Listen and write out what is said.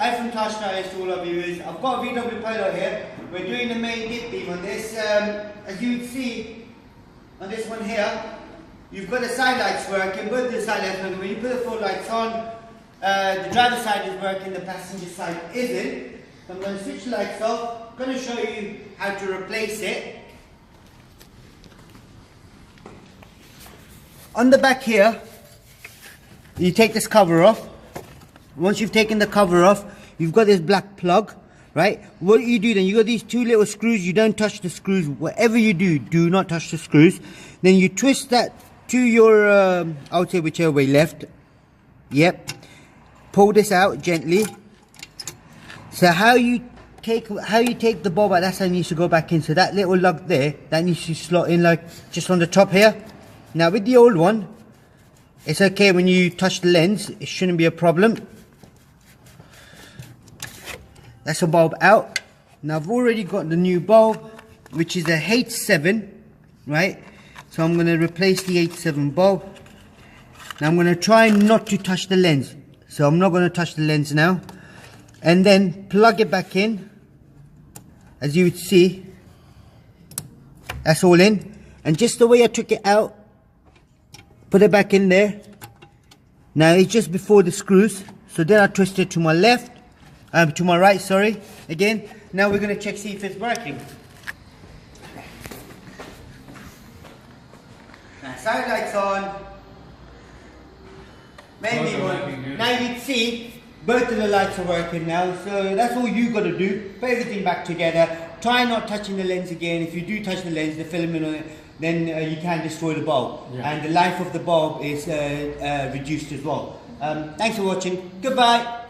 Hi from Tosh to all our viewers. I've got a VW Polo here. We're doing the main dip beam on this. As you can see on this one here, you've got the side lights working, both the side lights working. When you put the full lights on, the driver's side is working, the passenger side isn't. So I'm going to switch the lights off. I'm going to show you how to replace it. On the back here, you take this cover off. Once you've taken the cover off, you've got this black plug, right? What you do then, you got these two little screws. You don't touch the screws. Whatever you do, do not touch the screws. Then you twist that to your, I would say whichever way, left. Yep. Pull this out gently. So how you take the bulb out, that's how it needs to go back in. So that little lug there, that needs to slot in like just on the top here. Now with the old one, it's okay when you touch the lens, it shouldn't be a problem. That's a bulb out. Now I've already got the new bulb, which is a H7, right? So I'm going to replace the H7 bulb. Now I'm going to try not to touch the lens. So I'm not going to touch the lens now. And then plug it back in. As you would see, that's all in. And just the way I took it out, put it back in there. Now it's just before the screws. So then I twist it to my left. To my right, sorry. Again, now we're going to check, see if it's working. Now, side lights on. Maybe one. Now you can see both of the lights are working now. So that's all you got to do. Put everything back together. Try not touching the lens again. If you do touch the lens, the filament on it, then you can destroy the bulb. Yeah. And the life of the bulb is reduced as well. Thanks for watching. Goodbye.